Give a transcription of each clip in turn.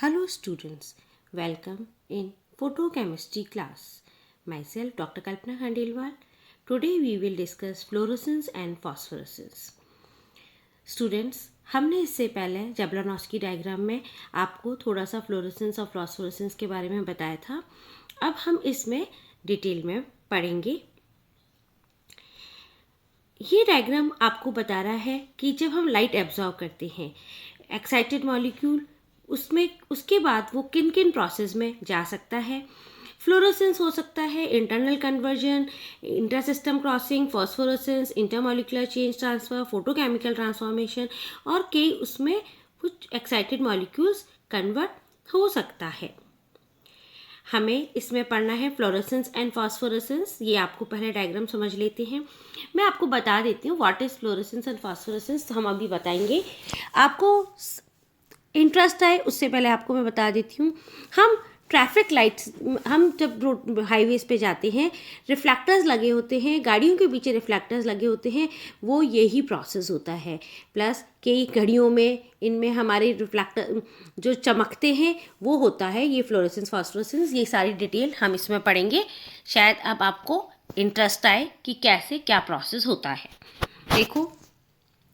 Hello students, welcome in photochemistry class. Myself Dr. Kalpana Khandelwal. Today we will discuss fluorescence and phosphorescence. Students, हमने इससे पहले जबलानोस्की diagram में आपको थोड़ा सा फ्लोरेसेंस और फॉस्फोरेसेंस के बारे में बताया था. अब हम इसमें डिटेल में पढ़ेंगे. ये डायग्राम आपको बता रहा है कि जब हम लाइट एब्जॉर्ब करते हैं एक्साइटेड मॉलिक्यूल उसमें उसके बाद वो किन किन प्रोसेस में जा सकता है. फ्लोरोसेंस हो सकता है internal conversion, intersystem crossing, phosphorescence, intermolecular change transfer, photochemical transformation और कई उसमें कुछ एक्साइटेड मॉलिक्यूल्स कन्वर्ट हो सकता है. हमें इसमें पढ़ना है फ्लोरेसेंस एंड फॉस्फोरेसेंस. ये आपको पहले डायग्राम समझ लेते हैं. मैं आपको बता देती हूँ what is fluorescence and phosphorescence. हम अभी बताएंगे. आपको इंटरेस्ट आए उससे पहले आपको मैं बता देती हूँ. हम ट्रैफिक लाइट्स, हम जब हाईवेज पे जाते हैं रिफ्लेक्टर्स लगे होते हैं, गाड़ियों के पीछे रिफ्लेक्टर्स लगे होते हैं, वो यही प्रोसेस होता है. प्लस कई घड़ियों में इनमें हमारे रिफ्लेक्टर जो चमकते हैं वो होता है ये फ्लोरेसेंस फॉस्फोरेसेंस. ये सारी डिटेल हम इसमें पढ़ेंगे. शायद अब आपको इंटरेस्ट आए कि कैसे क्या प्रोसेस होता है. देखो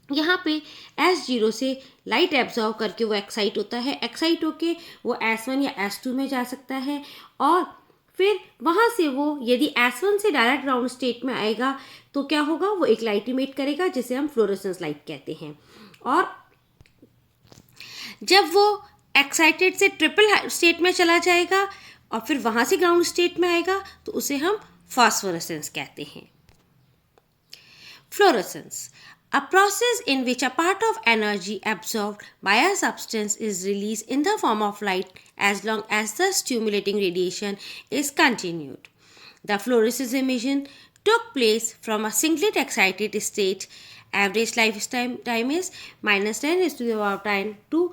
यहाँ पे S0 से लाइट एब्जॉर्व करके वो एक्साइट होता है. एक्साइट होके वो S1 या S2 में जा सकता है और फिर वहाँ से वो यदि S1 से डायरेक्ट ग्राउंड स्टेट में आएगा तो क्या होगा, वो एक लाइट इमिट करेगा जिसे हम फ्लोरेसेंस लाइट कहते हैं. और जब वो एक्साइटेड से ट्रिपल स्टेट में चला जाएगा और फिर वहाँ से ग्राउंड स्टेट में आएगा तो उसे हम फॉस्फोरेसेंस कहते हैं. Fluorescence, a process in which a part of energy absorbed by a substance is released in the form of light as long as the stimulating radiation is continued. The fluorescence emission took place from a singlet excited state. Average lifetime is minus 10 raised to the power 10 to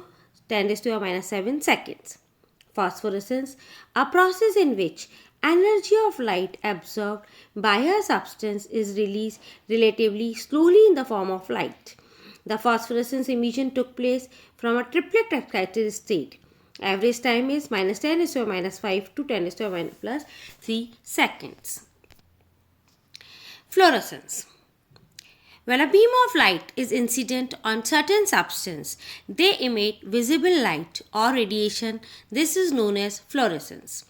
10 raised to the minus 7 seconds. Phosphorescence, a process in which energy of light absorbed by a substance is released relatively slowly in the form of light. The phosphorescence emission took place from a triplet excited state. Average time is minus 10 raised to the minus 5 to 10 raised to the minus plus 3 seconds. Fluorescence. When a beam of light is incident on certain substance, they emit visible light or radiation. This is known as fluorescence.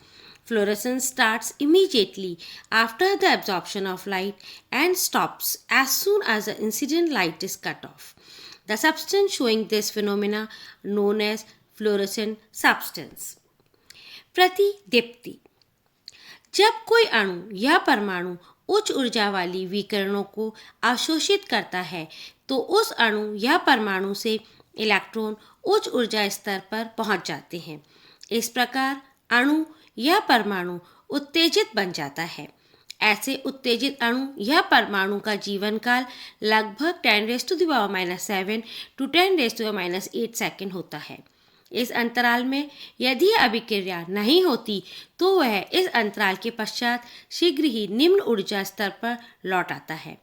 Fluorescence starts immediately after the absorption of light and stops as soon as the incident light is cut off. The substance showing this phenomena known as fluorescent substance. प्रतिदीप्ति. जब कोई अणु या परमाणु उच्च ऊर्जा वाली विकिरणों को अवशोषित करता है तो उस अणु या परमाणु से इलेक्ट्रॉन उच्च ऊर्जा स्तर पर पहुंच जाते हैं. इस प्रकार अणु या परमाणु उत्तेजित बन जाता है. ऐसे उत्तेजित अणु या परमाणु का जीवन काल लगभग 10 raised to the power minus 7 to 10 raised to the minus 8 second होता है. इस अंतराल में यदि अभिक्रिया नहीं होती तो वह इस अंतराल के पश्चात शीघ्र ही निम्न ऊर्जा स्तर पर लौट आता है.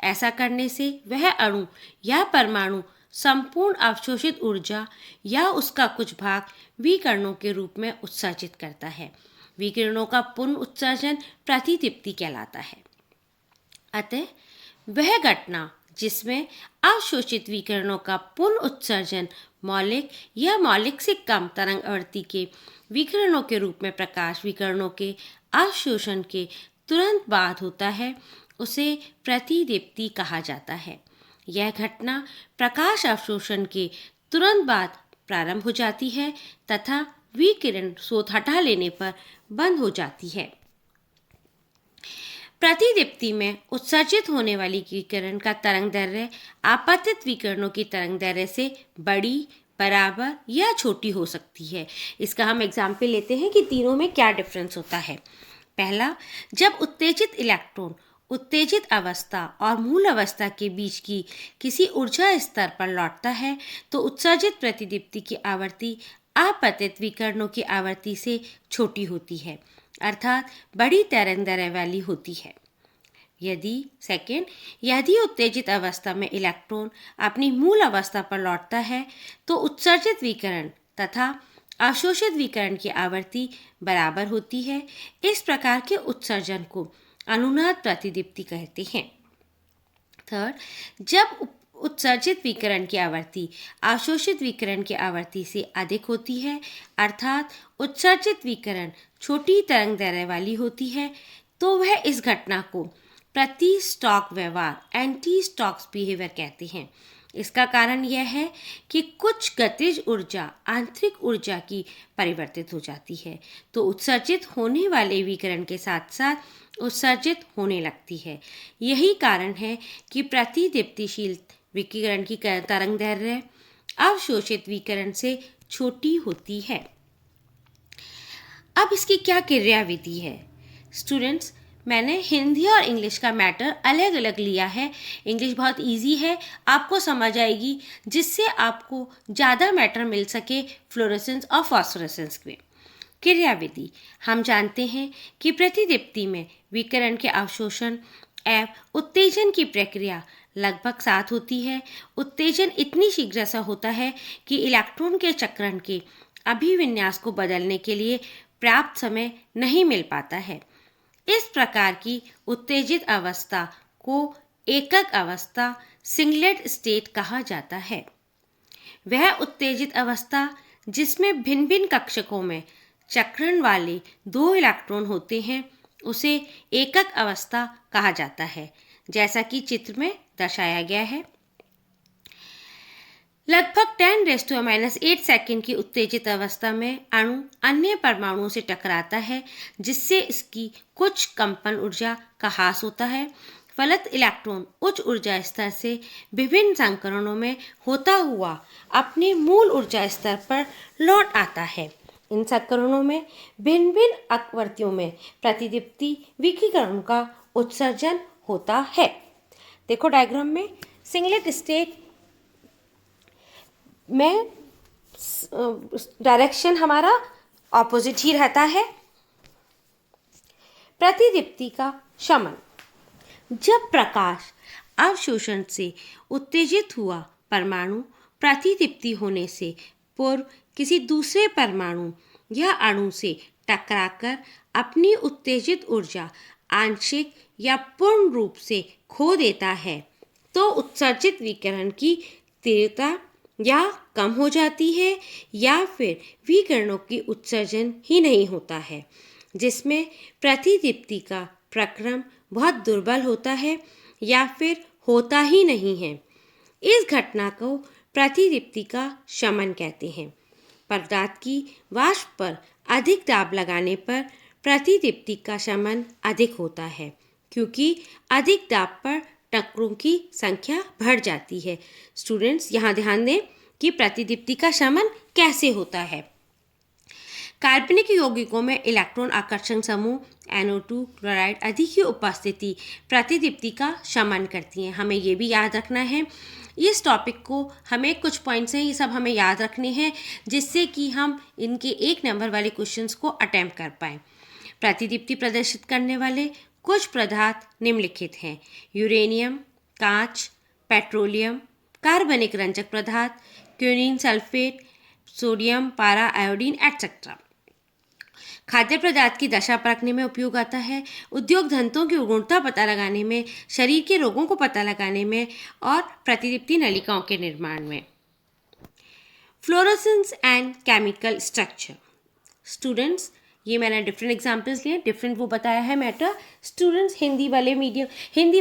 ऐसा करने से वह अणु या परमाणु संपूर्ण अवशोषित ऊर्जा या उसका कुछ भाग विकिरणों के रूप में उत्सर्जित करता है. विकिरणों का पुनः उत्सर्जन प्रतिदीप्ति कहलाता है. अतः वह घटना जिसमें अवशोषित विकिरणों का पुनः उत्सर्जन मौलिक या मौलिक से कम तरंग आवृत्ति के विकिरणों के रूप में प्रकाश विकिरणों के अवशोषण के तुरंत बाद होता है, उसे प्रतिदीप्ति कहा जाता है. यह घटना प्रकाश अवशोषण के तुरंत बाद प्रारंभ हो जाती है तथा विकिरण स्रोत हटा लेने पर बंद हो जाती है. प्रतिदीप्ति में उत्सर्जित होने वाली विकिरण का तरंगदैर्घ्य आपतित विकिरणों की तरंगदैर्घ्य से बड़ी, बराबर या छोटी हो सकती है. इसका हम एग्जाम्पल लेते हैं कि तीनों में क्या डिफरेंस होता है. पहला, जब उत्तेजित इलेक्ट्रॉन उत्तेजित अवस्था और मूल अवस्था के बीच की किसी ऊर्जा स्तर पर लौटता है तो उत्सर्जित प्रतिदीप्ति की आवृत्ति आपतित विकिरणों की आवृत्ति से छोटी होती है, अर्थात बड़ी तरंगदैर्घ्य वाली होती है. यदि उत्तेजित अवस्था में इलेक्ट्रॉन अपनी मूल अवस्था पर लौटता है तो उत्सर्जित विकिरण तथा अवशोषित विकिरण की आवृत्ति बराबर होती है। इस प्रकार के उत्सर्जन को अनुनाद प्रतिदीप्ति कहते हैं। थर्ड, जब उत्सर्जित विकिरण की आवृत्ति अवशोषित विकिरण की आवृत्ति से अधिक होती है, अर्थात उत्सर्जित विकिरण छोटी तरंगदैर्घ्य वाली होती है, तो वह इस घटना को प्रति स्टॉक व्यवहार एंटी स्टॉक्स बिहेवियर कहते हैं। इसका कारण यह है कि कुछ गतिज ऊर्जा आंतरिक ऊर्जा की परिवर्तित हो जाती है, तो उत्सर्जित होने वाले विकिरण के साथ साथ उत्सर्जित होने लगती है। यही कारण है कि प्रतिदीप्तिशील विकिरण की तरंगदैर्घ्य अवशोषित विकिरण से छोटी होती है। अब इसकी क्या क्रियाविधि है? स्टूडेंट्स, मैंने हिंदी और इंग्लिश का मैटर अलग अलग लिया है। इंग्लिश बहुत इजी है, आपको समझ आएगी, जिससे आपको ज़्यादा मैटर मिल सके फ्लोरेसेंस और फॉस्फोरेसेंस में। क्रियाविधि, हम जानते हैं कि प्रतिदीप्ति में विकिरण के अवशोषण एवं उत्तेजन की प्रक्रिया लगभग साथ होती है। उत्तेजन इतनी शीघ्र सा होता है कि इलेक्ट्रॉन के चक्रण के अभिविन्यास को बदलने के लिए पर्याप्त समय नहीं मिल पाता है। इस प्रकार की उत्तेजित अवस्था को एकक अवस्था सिंगलेट स्टेट कहा जाता है। वह उत्तेजित अवस्था जिसमें भिन्न भिन्न कक्षकों में चक्रण वाले 2 इलेक्ट्रॉन होते हैं, उसे एकक अवस्था कहा जाता है, जैसा कि चित्र में दर्शाया गया है। लगभग 10⁻⁸ सेकंड की उत्तेजित अवस्था में अणु अन्य परमाणुओं से टकराता है, जिससे इसकी कुछ कंपन ऊर्जा का ह्रास होता है। फलत इलेक्ट्रॉन उच्च ऊर्जा स्तर से विभिन्न संकरणों में होता हुआ अपने मूल ऊर्जा स्तर पर लौट आता है। इन संकरणों में भिन्न भिन्न आवर्तियों में प्रतिदीप्ति विकिरण का उत्सर्जन होता है। देखो डायग्राम में, सिंगलेट स्टेट में डायरेक्शन हमारा ऑपोजिट ही रहता है। प्रतिदीप्ति का शमन, जब प्रकाश अवशोषण से उत्तेजित हुआ परमाणु प्रतिदीप्ति होने से पूर्व किसी दूसरे परमाणु या अणु से टकराकर अपनी उत्तेजित ऊर्जा आंशिक या पूर्ण रूप से खो देता है, तो उत्सर्जित विकिरण की तीव्रता या कम हो जाती है या फिर विकिरणों की उत्सर्जन ही नहीं होता है, जिसमें प्रतिदीप्ति का प्रक्रम बहुत दुर्बल होता है या फिर होता ही नहीं है। इस घटना को प्रतिदीप्ति का शमन कहते हैं। पदार्थ की वाष्प पर अधिक दाब लगाने पर प्रतिदीप्ति का शमन अधिक होता है, क्योंकि अधिक दाब पर टक्करों की संख्या बढ़ जाती है। स्टूडेंट्स, यहाँ ध्यान दें कि प्रतिदीप्ति का शमन कैसे होता है। कार्बनिक यौगिकों में इलेक्ट्रॉन आकर्षण समूह NO2 क्लोराइड आदि की उपस्थिति प्रतिदीप्ति का शमन करती है। हमें ये भी याद रखना है, इस टॉपिक को हमें कुछ पॉइंट्स हैं, ये सब हमें याद रखने हैं, जिससे कि हम इनके 1 नंबर वाले क्वेश्चंस को अटेम्प्ट कर पाएँ। प्रतिदीप्ति प्रदर्शित करने वाले कुछ पदार्थ निम्नलिखित हैं: यूरेनियम, कांच, पेट्रोलियम, कार्बनिक रंजक पदार्थ, क्यूरीन सल्फेट, सोडियम पारा आयोडीन एटसेट्रा। खाद्य पदार्थ की दशा परखने में उपयोग आता है, उद्योग धंधों की गुणवत्ता पता लगाने में, शरीर के रोगों को पता लगाने में और प्रतिदीप्ति नलिकाओं के निर्माण में। Fluorescence and chemical structure. Students, ये मैंने डिफरेंट एग्जाम्पल्स लिए, डिफरेंट वो बताया है मैटर। स्टूडेंट्स, हिंदी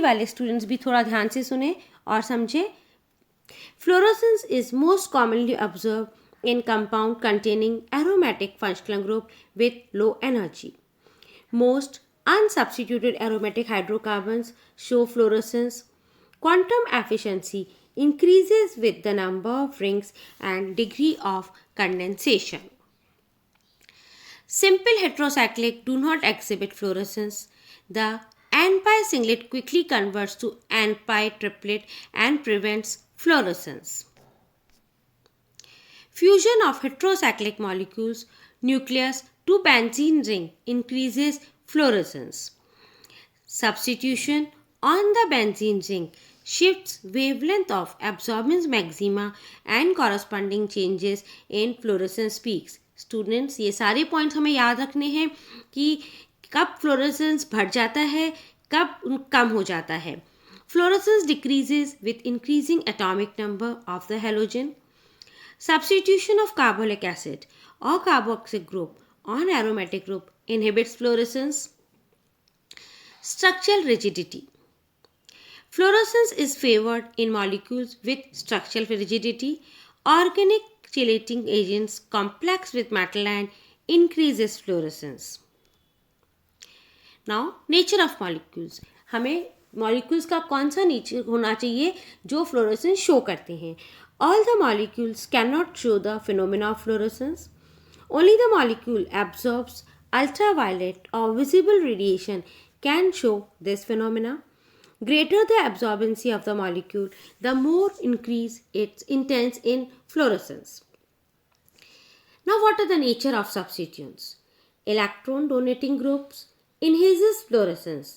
वाले स्टूडेंट्स भी थोड़ा ध्यान से सुने और समझे। Fluorescence is most commonly observe in compound containing aromatic functional group with low energy. Most unsubstituted aromatic hydrocarbons show fluorescence. Quantum efficiency increases with the number of rings and degree of condensation. Simple heterocyclic do not exhibit fluorescence. The n-pi singlet quickly converts to n-pi triplet and prevents fluorescence. Fusion of heterocyclic molecules nucleus to benzene ring increases fluorescence. Substitution on the benzene ring shifts wavelength of absorbance maxima and corresponding changes in fluorescence peaks. Students, ये सारे points हमें याद रखने हैं कि कब fluorescence बढ़ जाता है, कब कम हो जाता है. Fluorescence decreases with increasing atomic number of the halogen. Substitution of carbolic acid or carboxyl group on aromatic group inhibits fluorescence. Structural rigidity. Fluorescence is favored in molecules with structural rigidity. Organic chelating agents complex with metal and increases fluorescence. Now, nature of molecules. हमें molecules का कौन सा nature होना चाहिए जो fluorescence show करते हैं. All the molecules cannot show the phenomena of fluorescence. Only the molecule absorbs ultraviolet or visible radiation can show this phenomena. Greater the absorbency of the molecule, the more increase its intense in fluorescence. Now, what are the nature of substituents? Electron donating groups enhances fluorescence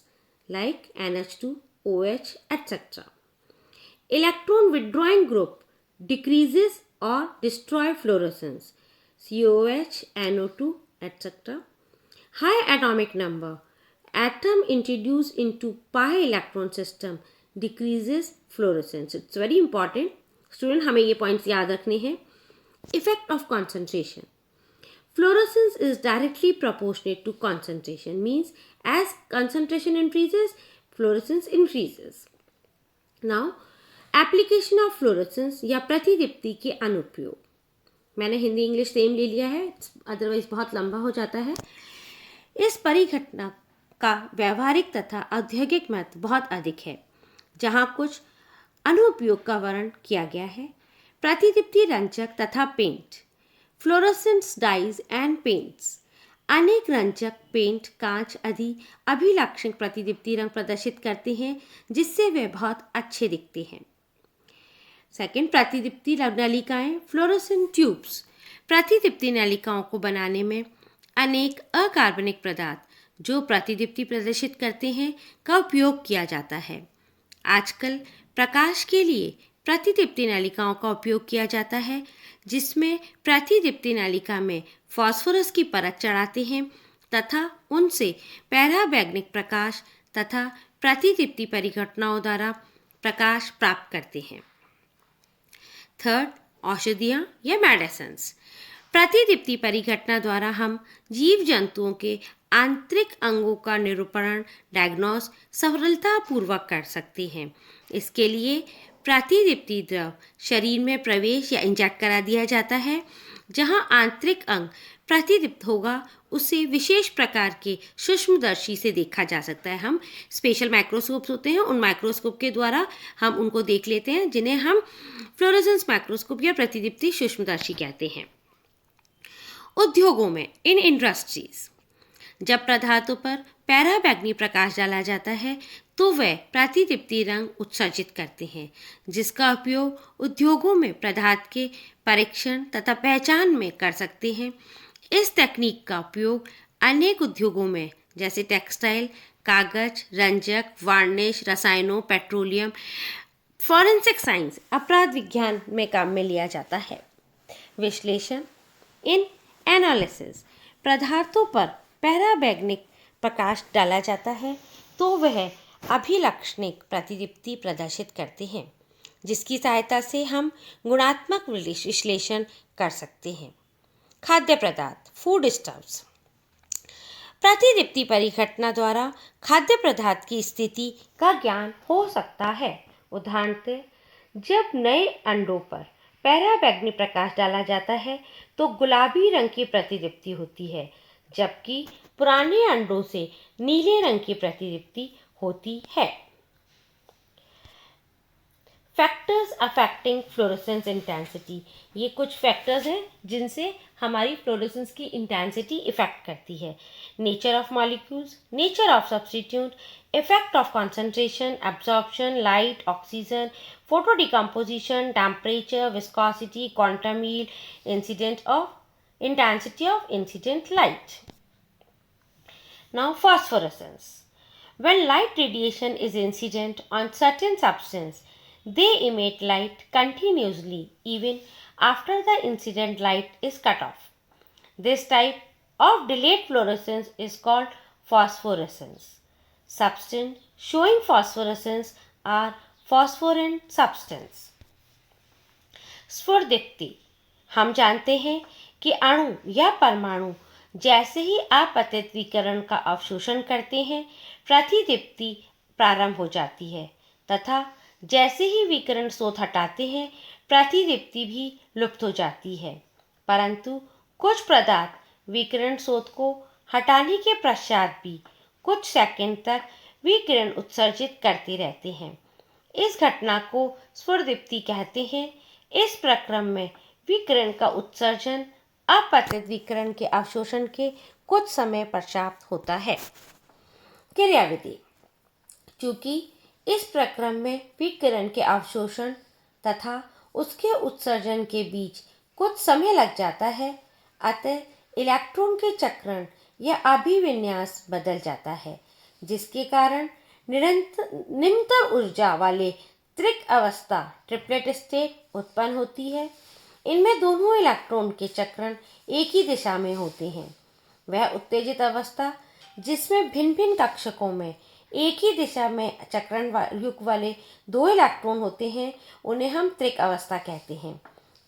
like NH2, OH, etc. Electron withdrawing group decreases or destroy fluorescence, COH, NO2, etc. High atomic number, atom introduced into pi electron system decreases fluorescence. It's very important. Student, हमें ये points याद रखने हैं. Effect of concentration. Fluorescence is directly proportionate to concentration. Means as concentration increases, fluorescence increases. Now, application of fluorescence या प्रतिदीप्ति के अनुप्रयोग. मैंने Hindi English same ले लिया है, अदरवाइज बहुत लंबा हो जाता है. इस परिघटना का व्यावहारिक तथा औद्योगिक महत्व बहुत अधिक है. जहाँ कुछ अनुप्रयोग का वर्णन किया गया है. प्रतिदीप्ति रंजक तथा paint. Fluorescence dyes and paints. अनेक रंजक, पेंट, कांच आदि अभिलक्षण प्रतिदीप्ति रंग प्रदर्शित करते हैं जिससे वे बहुत अच्छे दिखते हैं. सेकेंड, प्रतिदीप्ति नलिकाएं. Fluorescent tubes. प्रतिदीप्ति नलिकाओं को बनाने में अनेक अकार्बनिक पदार्थ जो प्रतिदीप्ति प्रदर्शित करते हैं का उपयोग किया जाता है. आजकल प्रकाश के लिए प्रतिदीप्ति नलिकाओं का उपयोग किया जाता है जिसमें प्रतिदीप्ति नलिका में फास्फोरस की परत चढ़ाते हैं तथा उनसे पैराबैग्निक प्रकाश तथा प्रतिदीप्ति परिघटनाओं द्वारा प्रकाश प्राप्त करते हैं. थर्ड, औषधियाँ या मेडिसिन्स. प्रतिदीप्ति परिघटना द्वारा हम जीव जंतुओं के आंतरिक अंगों का निरूपण डायग्नोस सरलतापूर्वक कर सकते हैं. इसके लिए प्रतिदीप्ति द्रव शरीर में प्रवेश या इंजेक्ट करा दिया जाता है. जहां आंतरिक अंग प्रतिदीप्त होगा उसे विशेष प्रकार के सूक्ष्मदर्शी से देखा जा सकता है. हम स्पेशल माइक्रोस्कोप्स होते हैं, उन माइक्रोस्कोप के द्वारा हम उनको देख लेते हैं जिन्हें हम फ्लोरेसेंस माइक्रोस्कोप या प्रतिदीप्ति सूक्ष्मदर्शी कहते हैं. उद्योगों में, इन इंडस्ट्रीज, जब पदार्थों पर पैराबैग्नी प्रकाश डाला जाता है तो वह प्रतिदीप्ति रंग उत्सर्जित करते हैं जिसका उपयोग उद्योगों में पदार्थ के परीक्षण तथा पहचान में कर सकते हैं. इस तकनीक का उपयोग अनेक उद्योगों में जैसे टेक्सटाइल, कागज, रंजक, वार्निश, रसायनों, पेट्रोलियम, फॉरेंसिक साइंस, अपराध विज्ञान में काम में लिया जाता है. विश्लेषण. इन एनालिसिस, पदार्थों पर पैराबैग्निक प्रकाश डाला जाता है तो वह अभिलक्षणिक प्रतिदीप्ति प्रदर्शित करते हैं जिसकी सहायता से हम गुणात्मक विश्लेषण कर सकते हैं. खाद्य पदार्थ, फूड स्टफ्स. प्रतिदीप्ति परिघटना द्वारा खाद्य पदार्थ की स्थिति का ज्ञान हो सकता है. उदाहरणतः जब नए अंडों पर पैराबैग्नी प्रकाश डाला जाता है तो गुलाबी रंग की प्रतिदीप्ति होती है जबकि पुराने अंडों से नीले रंग की प्रतिदीप्ति होती है. Factors affecting fluorescence intensity. ये कुछ फैक्टर्स हैं जिनसे हमारी फ्लोरेसेंस की इंटेंसिटी इफेक्ट करती है. Nature of molecules, nature of substitute, effect of concentration, absorption, light, oxygen, photo decomposition, temperature, viscosity, quantum yield, incident of intensity of incident light. Now, phosphorescence. When light radiation is incident on certain substance, they emit light continuously even after the incident light is cut off. This type of delayed fluorescence is called phosphorescence. Substance showing phosphorescence are phosphorescent substance. स्फुरदीप्ति, हम जानते हैं कि अणु या परमाणु जैसे ही आपतित विकिरण का अवशोषण करते हैं, प्रतिदीप्ति प्रारंभ हो जाती है तथा जैसे ही विकिरण स्रोत हटाते हैं, प्रतिदीप्ति भी लुप्त हो जाती है। परंतु कुछ पदार्थ विकिरण स्रोत को हटाने के पश्चात भी कुछ सेकंड तक विकिरण उत्सर्जित करते रहते हैं। इस घटना को स्फुरदीप्ति कहते हैं। इस प्रक्रम में विकिरण का उत्सर्जन अपतित विकिरण के अवशोषण के कुछ समय पश्चात होता है। क्रियाविधि, चूंकि इस प्रक्रम में विकिरण के अवशोषण तथा उसके उत्सर्जन के बीच कुछ समय लग जाता है, अतः इलेक्ट्रॉन के चक्रण या अभिविन्यास बदल जाता है, जिसके कारण निम्नतर ऊर्जा वाले त्रिक अवस्था ट्रिपलेट स्टेट उत्पन्न होती है। इनमें दोनों इलेक्ट्रॉन के चक्रण एक ही दिशा में होते हैं। वह उत्तेजित अवस्था जिसमें भिन्न भिन्न कक्षकों में एक ही दिशा में चक्रण युग वाले दो इलेक्ट्रॉन होते हैं, उन्हें हम त्रिक अवस्था कहते हैं।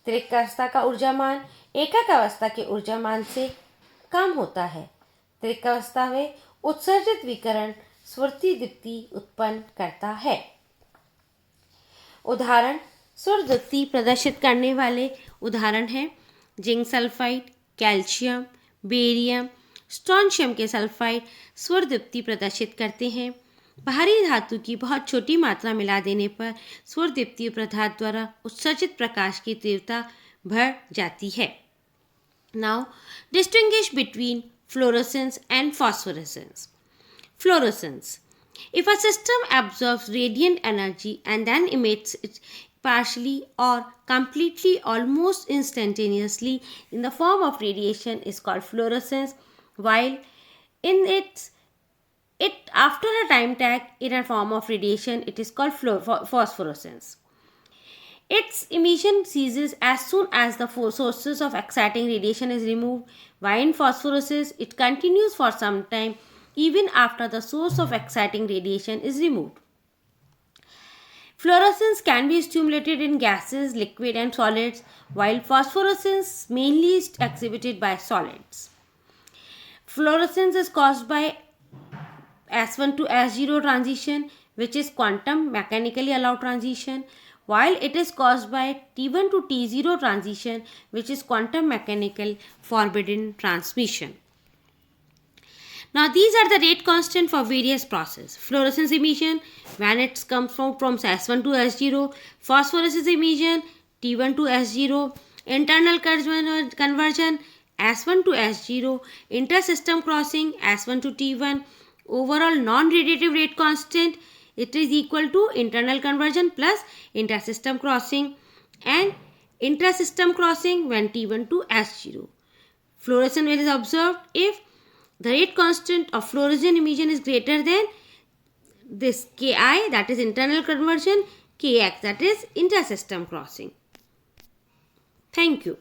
त्रिक अवस्था का ऊर्जामान एकक अवस्था के ऊर्जामान से कम होता है। त्रिक अवस्था में उत्सर्जित विकिरण स्फुरदीप्ति उत्पन्न करता है। उदाहरण, स्फुरदीप्ति प्रदर्शित करने वाले उदाहरण हैं zinc sulphide, calcium, barium, strontium के सल्फाइड स्फुरदीप्ति प्रदर्शित करते हैं। भारी धातु की बहुत छोटी मात्रा मिला देने पर स्फुरदीप्ति पदार्थ द्वारा उत्सर्जित प्रकाश की तीव्रता बढ़ जाती है। Now distinguish between fluorescence and phosphorescence. Fluorescence. If a system absorbs radiant energy and then emits it partially or completely almost instantaneously in the form of radiation is called fluorescence, while in it after a time tag in a form of radiation it is called phosphorescence. Its emission ceases as soon as the sources of exciting radiation is removed, while in phosphorescence it continues for some time even after the source of exciting radiation is removed. Fluorescence can be stimulated in gases, liquid and solids, while phosphorescence mainly is exhibited by solids. Fluorescence is caused by S1 to S0 transition, which is quantum mechanically allowed transition, while it is caused by T1 to T0 transition, which is quantum mechanical forbidden transmission. Now these are the rate constant for various processes. Fluorescence emission when it comes from S1 to S0, phosphorescence emission T1 to S0, internal conversion S1 to S0, inter-system crossing S1 to T1, overall non-radiative rate constant, it is equal to internal conversion plus inter-system crossing, and inter-system crossing when T1 to S0. Fluorescence is observed if the rate constant of fluorescent emission is greater than this Ki, that is internal conversion, Kx, that is inter-system crossing. Thank you.